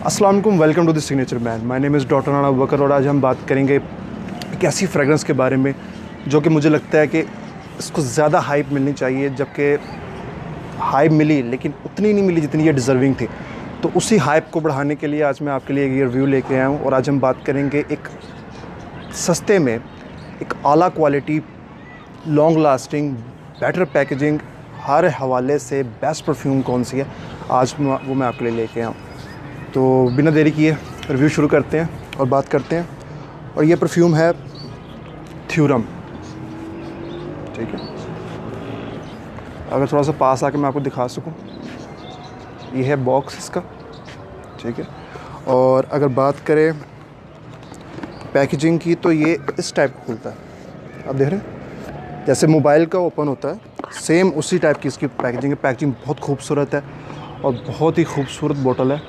अस्सलाम वालेकुम, welcome to the signature man. My name is doctor Rana Abu Bakar और आज हम बात करेंगे एक ऐसी फ्रेगरेंस के बारे में जो कि मुझे लगता है कि इसको ज़्यादा हाइप मिलनी चाहिए, जबकि हाइप मिली लेकिन उतनी नहीं मिली जितनी ये डिज़र्विंग थी। तो उसी हाइप को बढ़ाने के लिए आज मैं आपके लिए ये रिव्यू लेके आया हूँ और आज हम बात करेंगे एक सस्ते में, एक आला quality, long lasting, better packaging, हर हवाले से बेस्ट परफ्यूम कौन सी है आज वो मैं आपके लिए लेके आया हूँ। तो बिना देरी किए रिव्यू शुरू करते हैं और बात करते हैं। और ये परफ्यूम है थ्योरम, ठीक है। अगर थोड़ा सा पास आके मैं आपको दिखा सकूं, ये है बॉक्स इसका, ठीक है। और अगर बात करें पैकेजिंग की तो ये इस टाइप का खुलता है, आप देख रहे हैं जैसे मोबाइल का ओपन होता है, सेम उसी टाइप की इसकी पैकेजिंग है। पैकेजिंग बहुत खूबसूरत है और बहुत ही खूबसूरत बोतल है।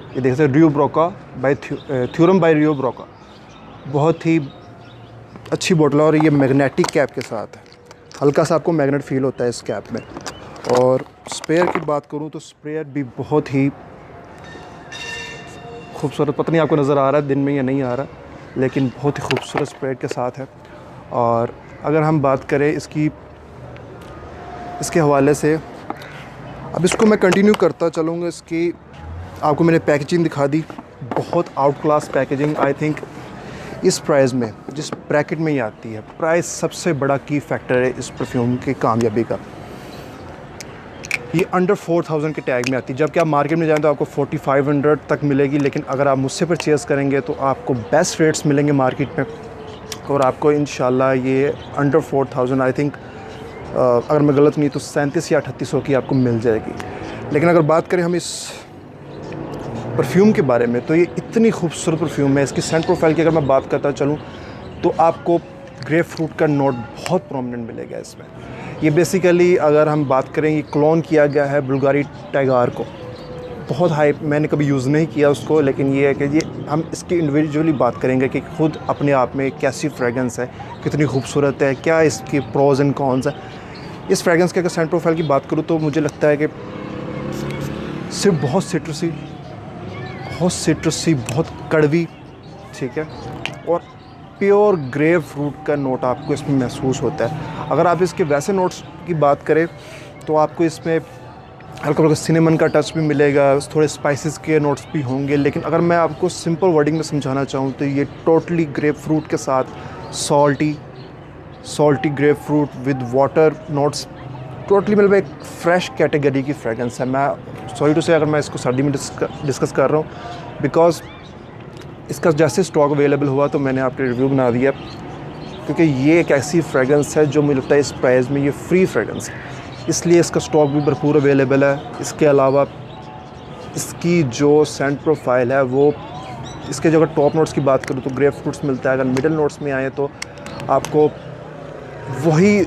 ये देख सकते हैं, Rio Broca by theorem by Rio Broca, बहुत ही अच्छी बोतल है। और ये मैग्नेटिक कैप के साथ है, हल्का सा आपको मैग्नेट फील होता है इस कैप में। और स्प्रेयर की बात करूं तो स्प्रेयर भी बहुत ही खूबसूरत, पता नहीं आपको नज़र आ रहा है दिन में या नहीं आ रहा, लेकिन बहुत ही खूबसूरत स्प्रेयर के साथ है। और अगर हम बात करें इसके हवाले से, अब इसको मैं कंटिन्यू करता चलूँगा। इसकी आपको मैंने पैकेजिंग दिखा दी, बहुत out class packaging. I think इस प्राइस में, जिस ब्रैकेट में ये आती है, प्राइस सबसे बड़ा की फैक्टर है इस परफ्यूम की कामयाबी का। ये अंडर 4000 के टैग में आती है, जबकि आप मार्केट में जाएं तो आपको 4500 तक मिलेगी। लेकिन अगर आप मुझसे परचेज़ करेंगे तो आपको बेस्ट रेट्स मिलेंगे मार्केट में, और आपको इंशाल्लाह ये अंडर 4000, आई थिंक अगर मैं गलत नहीं तो 37 या 3800 की आपको मिल जाएगी। लेकिन अगर बात करें हम इस परफ्यूम के बारे में, तो ये इतनी खूबसूरत परफ्यूम है। इसकी सेंट प्रोफाइल की अगर मैं बात करता चलूँ तो आपको ग्रेप फ्रूट का नोट बहुत प्रोमिनेंट मिलेगा इसमें। ये बेसिकली अगर हम बात करें, ये क्लोन किया गया है बुल्गारी टाइगर को। बहुत हाइप, मैंने कभी यूज़ नहीं किया उसको, लेकिन ये है कि ये हम इसकी इंडिविजुअली बात करेंगे कि खुद अपने आप में कैसी फ्रेगरेंस है, कितनी खूबसूरत है, क्या इसके प्रोज एंड कॉन्स है। इस फ्रेगरेंस के अगर सेंट प्रोफाइल की बात करूँ तो मुझे लगता है कि सिर्फ बहुत सिट्रसी, बहुत कड़वी, ठीक है, और प्योर ग्रेप फ्रूट का नोट आपको इसमें महसूस होता है। अगर आप इसके वैसे नोट्स की बात करें तो आपको इसमें हल्का हल्का सिनेमन का टच भी मिलेगा, थोड़े स्पाइसेस के नोट्स भी होंगे। लेकिन अगर मैं आपको सिंपल वर्डिंग में समझाना चाहूँ तो ये टोटली ग्रेप फ्रूट के साथ salty grep fruit with water notes, totally मतलब एक फ़्रेश कैटेगरी की फ्रेगरेंस है। मैं सॉरी टू से अगर मैं इसको सर्दी में डिस्कस कर रहा हूँ, बिकॉज़ इसका जैसे स्टॉक अवेलेबल हुआ तो मैंने आपके रिव्यू बना दिया, क्योंकि ये एक ऐसी फ्रेगरेंस है जो मुझे लगता है इस प्राइस में ये फ्री फ्रेगरेंस है, इसलिए इसका स्टॉक भी भरपूर अवेलेबल है। इसके अलावा इसकी जो सेंट प्रोफाइल है वो, इसके जो अगर टॉप नोट्स की बात करूँ तो ग्रेप फ्रूट्स मिलता है। अगर मिडल नोट्स में आए तो आपको वही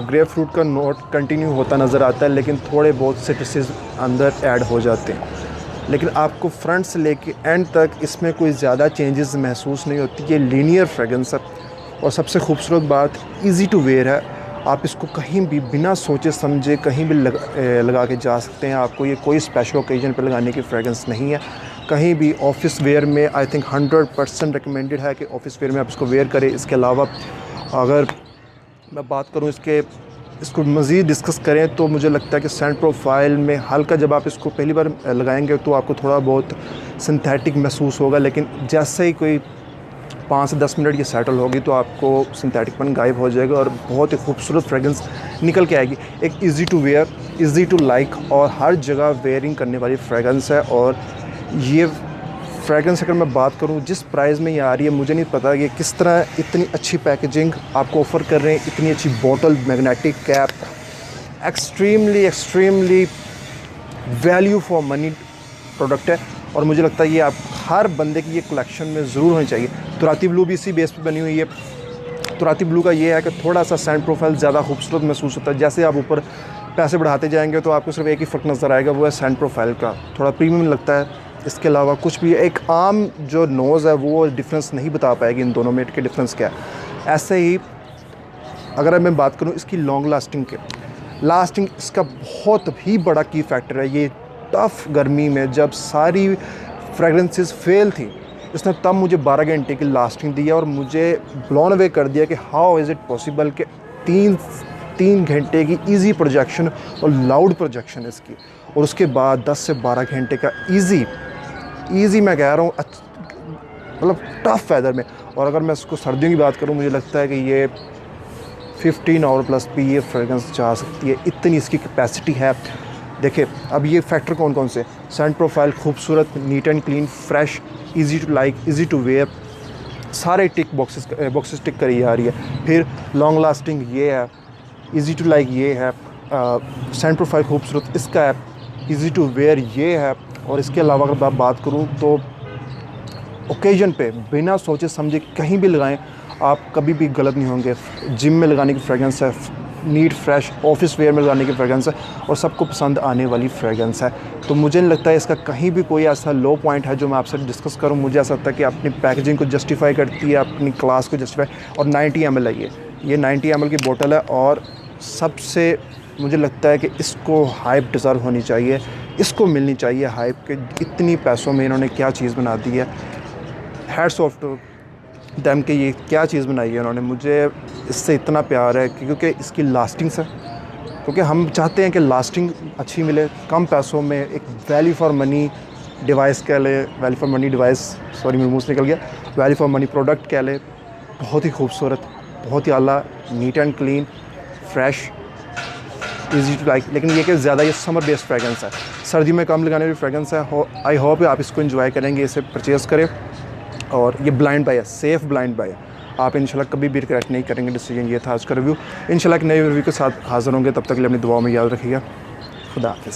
ग्रेप फ्रूट का नोट कंटिन्यू होता नज़र आता है, लेकिन थोड़े बहुत सिट्रसेस अंदर ऐड हो जाते हैं। लेकिन आपको फ्रंट से लेके एंड तक इसमें कोई ज़्यादा चेंजेस महसूस नहीं होती। ये लीनियर फ्रेगरेंस है और सबसे खूबसूरत बात, इजी टू वेयर है। आप इसको कहीं भी बिना सोचे समझे कहीं भी लगा के जा सकते हैं। आपको ये कोई स्पेशल ओकेजन पर लगाने की फ्रेगरेंस नहीं है। कहीं भी ऑफिस वेयर में आई थिंक 100% रिकमेंडेड है कि ऑफिस वेयर में आप इसको वेयर करें। इसके अलावा अगर मैं बात करूं इसको मज़ीद डिस्कस करें तो मुझे लगता है कि सेंट प्रोफाइल में हल्का, जब आप इसको पहली बार लगाएंगे तो आपको थोड़ा बहुत सिंथेटिक महसूस होगा, लेकिन जैसे ही कोई 5 से 10 मिनट ये सेटल होगी तो आपको सिंथेटिकपन गायब हो जाएगा और बहुत ही खूबसूरत फ्रेगरेंस निकल के आएगी। एक easy to wear, easy to like और हर जगह वेयरिंग करने वाली फ्रेगरेंस है। और ये फ्रेगरेंस अगर मैं बात करूं जिस प्राइस में ये आ रही है, मुझे नहीं पता कि किस तरह इतनी अच्छी पैकेजिंग आपको ऑफ़र कर रहे हैं, इतनी अच्छी बोतल, magnetic cap, extremely value for money product है। और मुझे लगता है ये आप हर बंदे की ये कलेक्शन में ज़रूर होनी चाहिए। तुराती ब्लू भी इसी बेस पे बनी हुई है। तुराती ब्लू का ये है कि थोड़ा सा सेंट प्रोफाइल ज़्यादा खूबसूरत महसूस होता है। जैसे आप ऊपर पैसे बढ़ाते जाएंगे तो आपको सिर्फ एक ही फ़र्क नज़र आएगा, वो है सेंट प्रोफाइल का, थोड़ा प्रीमियम लगता है। इसके अलावा कुछ भी, एक आम जो नोज़ है वो डिफरेंस नहीं बता पाएगी इन दोनों में के डिफरेंस क्या है। ऐसे ही अगर मैं बात करूँ इसकी लॉन्ग लास्टिंग इसका बहुत ही बड़ा की फैक्टर है। ये टफ़ गर्मी में जब सारी फ्रेगरेंसेस फेल थी, इसने तब मुझे 12 घंटे की लास्टिंग दी है और मुझे ब्लोन अवे कर दिया कि हाउ इज़ इट पॉसिबल कि 3 घंटे की इजी प्रोजेक्शन और लाउड प्रोजेक्शन है इसकी, और उसके बाद 10 से 12 घंटे का इजी मैं कह रहा हूँ मतलब टफ वेदर में। और अगर मैं इसको सर्दियों की बात करूँ, मुझे लगता है कि ये 15 आवर प्लस भी ये फ्रेगरेंस जा सकती है, इतनी इसकी कैपेसिटी है। देखिए अब ये फैक्टर कौन कौन से, सेंट प्रोफाइल खूबसूरत, neat and clean, fresh, easy to like, easy to wear, सारे टिक बॉक्सेस टिक करी जा रही है। फिर लॉन्ग लास्टिंग ये है, इजी टू लाइक ये है, सेंट प्रोफाइल खूबसूरत इसका है, इजी टू वेयर ये है। और इसके अलावा अगर मैं बात करूँ तो ओकेजन पे बिना सोचे समझे कहीं भी लगाएं आप, कभी भी गलत नहीं होंगे। जिम में लगाने की फ्रेगरेंस है, नीट फ्रेश, ऑफिस वेयर में लगाने की फ्रेगरेंस है और सबको पसंद आने वाली फ्रेगरेंस है। तो मुझे नहीं लगता है इसका कहीं भी कोई ऐसा लो पॉइंट है जो मैं आपसे डिस्कस करूं। मुझे ऐसा लगता है कि अपनी पैकेजिंग को जस्टिफाई करती है, अपनी क्लास को जस्टिफाई। और 90 ml है ये 90 ml की बोतल है और सबसे मुझे लगता है कि इसको हाइप डिज़र्व होनी चाहिए, इसको मिलनी चाहिए हाइप के। इतनी पैसों में इन्होंने क्या चीज़ बना दी है, हैट्स ऑफ टू देम कि ये क्या चीज़ बनाई है उन्होंने। मुझे इससे इतना प्यार है क्योंकि इसकी लास्टिंग से, क्योंकि हम चाहते हैं कि लास्टिंग अच्छी मिले कम पैसों में, एक वैल्यू फॉर मनी डिवाइस कह ले, value for money device, sorry मेरे मुँह से निकल गया, वैल्यू फॉर मनी प्रोडक्ट कह ले। बहुत ही खूबसूरत, बहुत ही आला, neat and clean, fresh, easy to like. लेकिन ये कि ज़्यादा ये समर बेस्ड फ्रेगरेंस है, सर्दी में कम लगाने वाली फ्रेगरेंस है। आई होप आप इसको एंजॉय करेंगे, इसे परचेज़ करें। और ये ब्लाइंड बाय है, सेफ़ ब्लाइंड बाय है, आप इंशाल्लाह कभी भी रिग्रेट नहीं करेंगे डिसीजन। ये था आज का रिव्यू। इंशाल्लाह एक नए रिव्यू के साथ हाज़िर होंगे, तब तक के लिए अपनी दुआओं में याद रखिएगा। खुदा हाफ़िज़।